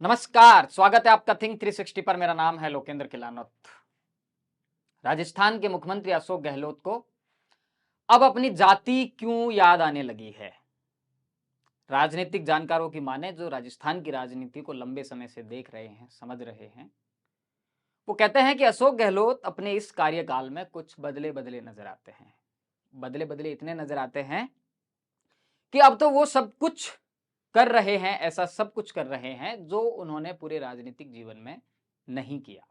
नमस्कार, स्वागत है आपका थिंक 360 पर। मेरा नाम है लोकेंद्र किलानौत। राजस्थान के मुख्यमंत्री अशोक गहलोत को अब अपनी जाति क्यों याद आने लगी है? राजनीतिक जानकारों की माने, जो राजस्थान की राजनीति को लंबे समय से देख रहे हैं, समझ रहे हैं, वो कहते हैं कि अशोक गहलोत अपने इस कार्यकाल में कुछ बदले बदले नजर आते हैं। बदले बदले इतने नजर आते हैं कि अब तो वो सब कुछ कर रहे हैं, ऐसा सब कुछ कर रहे हैं जो उन्होंने पूरे राजनीतिक जीवन में नहीं किया।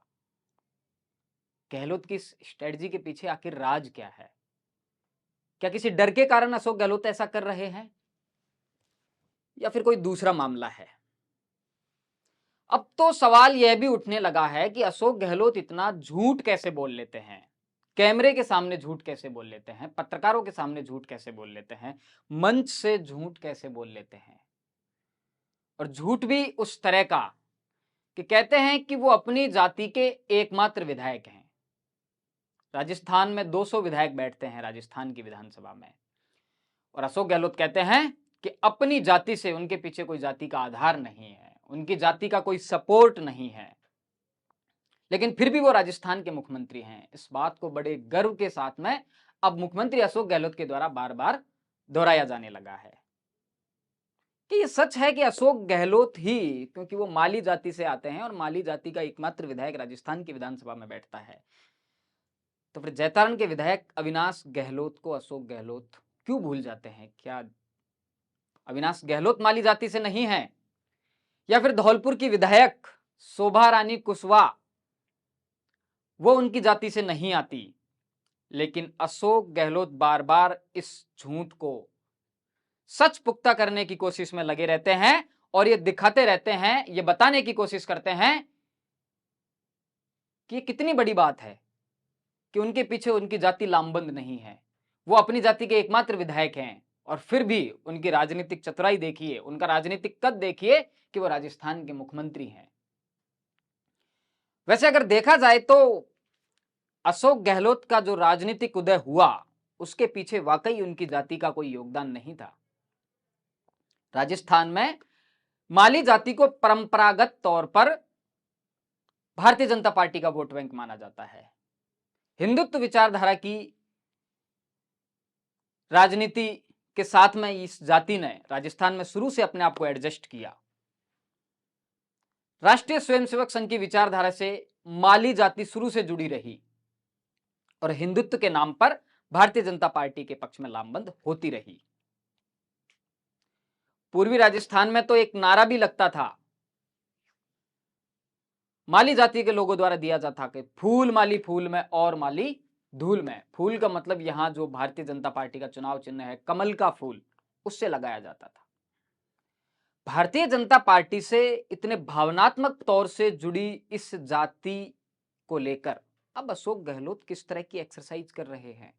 गहलोत की स्ट्रेटजी के पीछे आखिर राज क्या है? क्या किसी डर के कारण अशोक गहलोत ऐसा कर रहे हैं, या फिर कोई दूसरा मामला है? अब तो सवाल यह भी उठने लगा है कि अशोक गहलोत इतना झूठ कैसे बोल लेते हैं, कैमरे के सामने झूठ कैसे बोल लेते हैं, पत्रकारों के सामने झूठ कैसे बोल लेते हैं, मंच से झूठ कैसे बोल लेते हैं, और झूठ भी उस तरह का कि कहते हैं कि वो अपनी जाति के एकमात्र विधायक हैं। राजस्थान में 200 विधायक बैठते हैं राजस्थान की विधानसभा में, और अशोक गहलोत कहते हैं कि अपनी जाति से उनके पीछे कोई जाति का आधार नहीं है, उनकी जाति का कोई सपोर्ट नहीं है, लेकिन फिर भी वो राजस्थान के मुख्यमंत्री हैं। इस बात को बड़े गर्व के साथ में अब मुख्यमंत्री अशोक गहलोत के द्वारा बार बार दोहराया जाने लगा है कि ये सच है कि अशोक गहलोत ही, क्योंकि वो माली जाति से आते हैं और माली जाति का एकमात्र विधायक राजस्थान की विधानसभा में बैठता है, तो फिर जैतारण के विधायक अविनाश गहलोत को अशोक गहलोत क्यों भूल जाते हैं? क्या अविनाश गहलोत माली जाति से नहीं है? या फिर धौलपुर की विधायक शोभा रानी कुशवाहा वो उनकी जाति से नहीं आती? लेकिन अशोक गहलोत बार बार इस झूठ को सच पुख्ता करने की कोशिश में लगे रहते हैं, और ये दिखाते रहते हैं, ये बताने की कोशिश करते हैं कि ये कितनी बड़ी बात है कि उनके पीछे उनकी जाति लामबंद नहीं है, वो अपनी जाति के एकमात्र विधायक हैं, और फिर भी उनकी राजनीतिक चतुराई देखिए, उनका राजनीतिक कद देखिए कि वो राजस्थान के मुख्यमंत्री हैं। वैसे अगर देखा जाए तो अशोक गहलोत का जो राजनीतिक उदय हुआ, उसके पीछे वाकई उनकी जाति का कोई योगदान नहीं था। राजस्थान में माली जाति को परंपरागत तौर पर भारतीय जनता पार्टी का वोट बैंक माना जाता है। हिंदुत्व विचारधारा की राजनीति के साथ में इस जाति ने राजस्थान में शुरू से अपने आप को एडजस्ट किया। राष्ट्रीय स्वयंसेवक संघ की विचारधारा से माली जाति शुरू से जुड़ी रही और हिंदुत्व के नाम पर भारतीय जनता पार्टी के पक्ष में लामबंद होती रही। पूर्वी राजस्थान में तो एक नारा भी लगता था, माली जाति के लोगों द्वारा दिया जाता कि फूल माली फूल में और माली धूल में। फूल का मतलब यहां जो भारतीय जनता पार्टी का चुनाव चिन्ह है कमल का फूल, उससे लगाया जाता था। भारतीय जनता पार्टी से इतने भावनात्मक तौर से जुड़ी इस जाति को लेकर अब अशोक गहलोत किस तरह की एक्सरसाइज कर रहे हैं,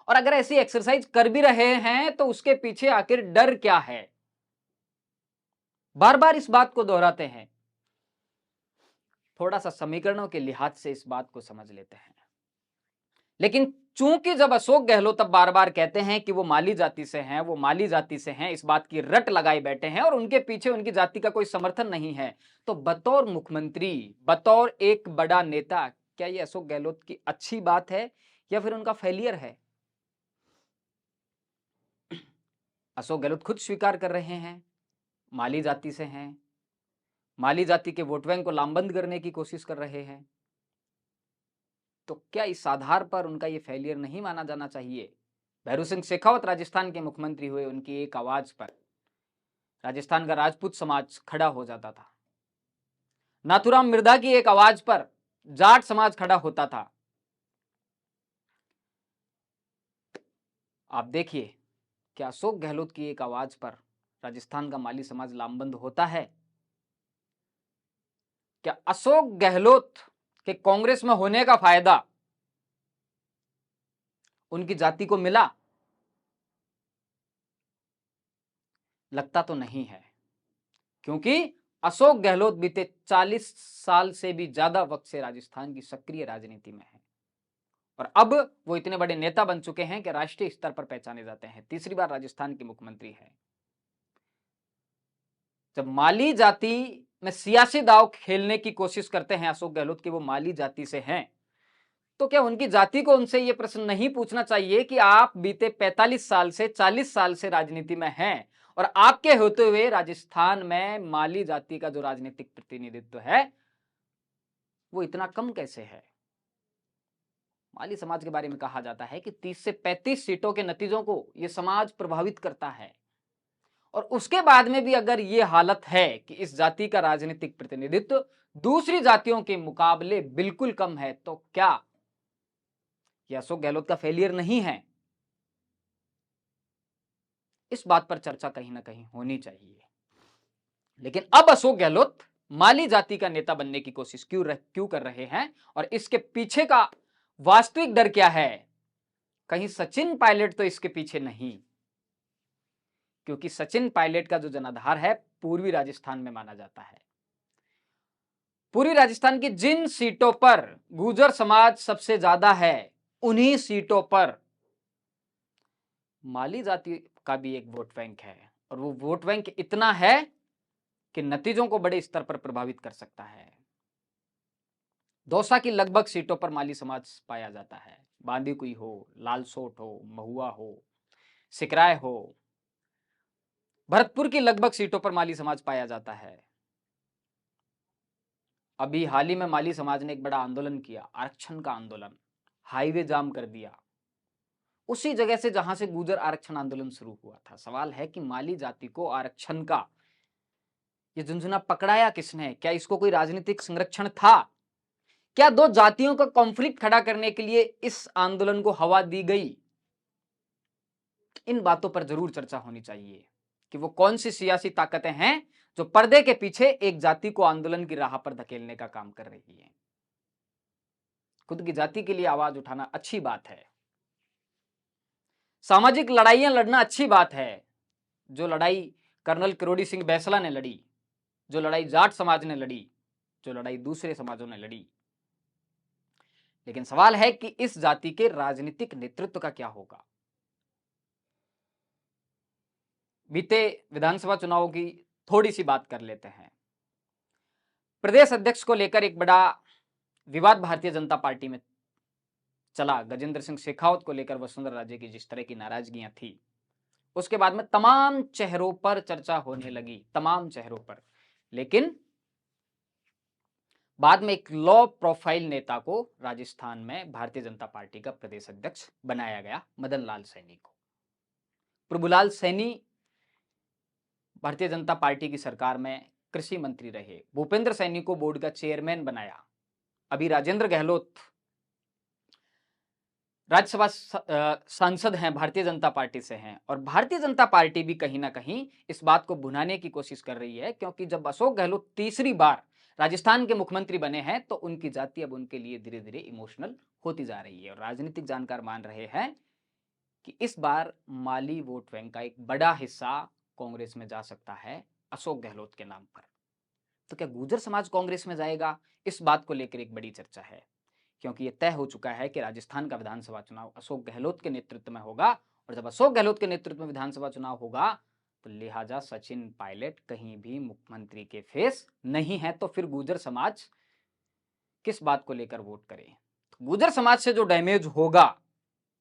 और अगर ऐसी एक्सरसाइज कर भी रहे हैं तो उसके पीछे आखिर डर क्या है? बार बार इस बात को दोहराते हैं। थोड़ा सा समीकरणों के लिहाज से इस बात को समझ लेते हैं। लेकिन चूंकि जब अशोक गहलोत अब बार बार कहते हैं कि वो माली जाति से हैं, वो माली जाति से हैं, इस बात की रट लगाए बैठे हैं और उनके पीछे उनकी जाति का कोई समर्थन नहीं है, तो बतौर मुख्यमंत्री, बतौर एक बड़ा नेता, क्या ये अशोक गहलोत की अच्छी बात है या फिर उनका फेलियर है? अशोक गहलोत खुद स्वीकार कर रहे हैं माली जाति से हैं, माली जाति के वोट बैंक को लामबंद करने की कोशिश कर रहे हैं, तो क्या इस आधार पर उनका ये फेलियर नहीं माना जाना चाहिए? भैरू सिंह शेखावत राजस्थान के मुख्यमंत्री हुए, उनकी एक आवाज पर राजस्थान का राजपूत समाज खड़ा हो जाता था। नाथुराम मिर्धा की एक आवाज पर जाट समाज खड़ा होता था। आप देखिए, क्या अशोक गहलोत की एक आवाज पर राजस्थान का माली समाज लामबंद होता है? क्या अशोक गहलोत के कांग्रेस में होने का फायदा उनकी जाति को मिला? लगता तो नहीं है, क्योंकि अशोक गहलोत बीते 40 साल से भी ज्यादा वक्त से राजस्थान की सक्रिय राजनीति में है, और अब वो इतने बड़े नेता बन चुके हैं कि राष्ट्रीय स्तर पर पहचाने जाते हैं। तीसरी बार राजस्थान के मुख्यमंत्री हैं। जब माली जाति में सियासी दांव खेलने की कोशिश करते हैं अशोक गहलोत की वो माली जाति से हैं, तो क्या उनकी जाति को उनसे ये प्रश्न नहीं पूछना चाहिए कि आप बीते 45 साल से 40 साल से राजनीति में हैं और आपके होते हुए राजस्थान में माली जाति का जो राजनीतिक प्रतिनिधित्व है वो इतना कम कैसे है? माली समाज के बारे में कहा जाता है कि 30 से 35 सीटों के नतीजों को यह समाज प्रभावित करता है और उसके बाद में भी अगर ये हालत है कि इस जाति का राजनीतिक प्रतिनिधित्व दूसरी जातियों के मुकाबले बिल्कुल कम है, तो क्या यह अशोक गहलोत का फेलियर नहीं है? इस बात पर चर्चा कहीं ना कहीं होनी चाहिए। लेकिन अब अशोक गहलोत माली जाति का नेता बनने की कोशिश क्यों कर रहे हैं और इसके पीछे का वास्तविक डर क्या है? कहीं सचिन पायलट तो इसके पीछे नहीं, क्योंकि सचिन पायलट का जो जनाधार है पूर्वी राजस्थान में माना जाता है। पूर्वी राजस्थान की जिन सीटों पर गुर्जर समाज सबसे ज्यादा है उन्हीं सीटों पर माली जाति का भी एक वोट बैंक है और वो वोट बैंक इतना है कि नतीजों को बड़े स्तर पर प्रभावित कर सकता है। दौसा की लगभग सीटों पर माली समाज पाया जाता है। बांदीकुई हो, लालसोट हो, महुआ हो, सिकराय हो, भरतपुर की लगभग सीटों पर माली समाज पाया जाता है। अभी हाल ही में माली समाज ने एक बड़ा आंदोलन किया, आरक्षण का आंदोलन, हाईवे जाम कर दिया उसी जगह से जहां से गुर्जर आरक्षण आंदोलन शुरू हुआ था। सवाल है कि माली जाति को आरक्षण का ये झुंझुना पकड़ाया किसने? क्या इसको कोई राजनीतिक संरक्षण था? क्या दो जातियों का कॉन्फ्लिक्ट खड़ा करने के लिए इस आंदोलन को हवा दी गई? इन बातों पर जरूर चर्चा होनी चाहिए कि वो कौन सी सियासी ताकतें हैं जो पर्दे के पीछे एक जाति को आंदोलन की राह पर धकेलने का काम कर रही है। खुद की जाति के लिए आवाज उठाना अच्छी बात है, सामाजिक लड़ाइयां लड़ना अच्छी बात है। जो लड़ाई कर्नल किरोड़ी सिंह बैंसला ने लड़ी, जो लड़ाई जाट समाज ने लड़ी, जो लड़ाई दूसरे समाजों ने लड़ी, लेकिन सवाल है कि इस जाति के राजनीतिक नेतृत्व का क्या होगा? बीते विधानसभा चुनावों की थोड़ी सी बात कर लेते हैं। प्रदेश अध्यक्ष को लेकर एक बड़ा विवाद भारतीय जनता पार्टी में चला। गजेंद्र सिंह शेखावत को लेकर वसुंधरा राजे की जिस तरह की नाराजगियां थी, उसके बाद में तमाम चेहरों पर चर्चा होने लगी, तमाम चेहरों पर। लेकिन बाद में एक लो प्रोफाइल नेता को राजस्थान में भारतीय जनता पार्टी का प्रदेश अध्यक्ष बनाया गया, मदन लाल सैनी को। प्रभुलाल सैनी भारतीय जनता पार्टी की सरकार में कृषि मंत्री रहे। भूपेंद्र सैनी को बोर्ड का चेयरमैन बनाया। अभी राजेंद्र गहलोत राज्यसभा सांसद हैं, भारतीय जनता पार्टी से हैं और भारतीय जनता पार्टी भी कहीं ना कहीं इस बात को भुनाने की कोशिश कर रही है, क्योंकि जब अशोक गहलोत तीसरी बार राजस्थान के मुख्यमंत्री बने हैं तो उनकी जाति अब उनके लिए धीरे धीरे इमोशनल होती जा रही है और राजनीतिक जानकार मान रहे हैं कि इस बार माली वोट बैंक का एक बड़ा हिस्सा कांग्रेस में जा सकता है अशोक गहलोत के नाम पर। तो क्या गुर्जर समाज कांग्रेस में जाएगा? इस बात को लेकर एक बड़ी चर्चा है, क्योंकि यह तय हो चुका है कि राजस्थान का विधानसभा चुनाव अशोक गहलोत के नेतृत्व में होगा और जब अशोक गहलोत के नेतृत्व में विधानसभा चुनाव होगा तो लिहाजा सचिन पायलट कहीं भी मुख्यमंत्री के फेस नहीं है, तो फिर गुर्जर समाज किस बात को लेकर वोट करे? तो गुर्जर समाज से जो डैमेज होगा,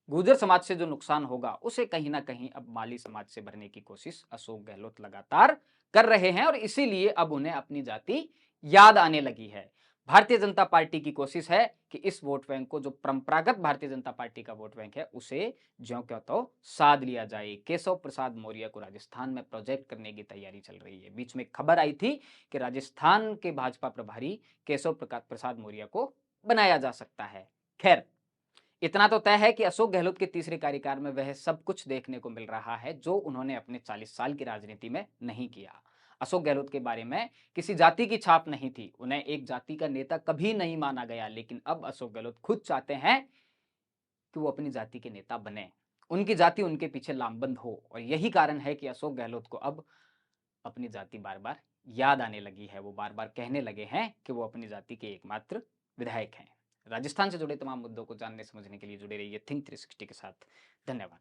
गुर्जर समाज से जो नुकसान होगा, उसे कहीं ना कहीं अब माली समाज से भरने की कोशिश अशोक गहलोत लगातार कर रहे हैं और इसीलिए अब उन्हें अपनी जाति याद आने लगी है। भारतीय जनता पार्टी की कोशिश है कि इस वोट बैंक को, जो परंपरागत भारतीय जनता पार्टी का वोट बैंक है, उसे ज्यों क्यों तो साध लिया जाए। केशव प्रसाद मौर्य को राजस्थान में प्रोजेक्ट करने की तैयारी चल रही है। बीच में खबर आई थी कि राजस्थान के भाजपा प्रभारी केशव प्रसाद मौर्य को बनाया जा सकता है। खैर, इतना तो तय है कि अशोक गहलोत के तीसरे कार्यकाल में वह सब कुछ देखने को मिल रहा है जो उन्होंने अपने 40 साल की राजनीति में नहीं किया। अशोक गहलोत के बारे में किसी जाति की छाप नहीं थी, उन्हें एक जाति का नेता कभी नहीं माना गया, लेकिन अब अशोक गहलोत खुद चाहते हैं कि वो अपनी जाति के नेता बने, उनकी जाति उनके पीछे लामबंद हो और यही कारण है कि अशोक गहलोत को अब अपनी जाति बार बार याद आने लगी है। वो बार बार कहने लगे हैं कि वो अपनी जाति के एकमात्र विधायक हैं। राजस्थान से जुड़े तमाम मुद्दों को जानने समझने के लिए जुड़े रहिए थिंक 360 के साथ। धन्यवाद।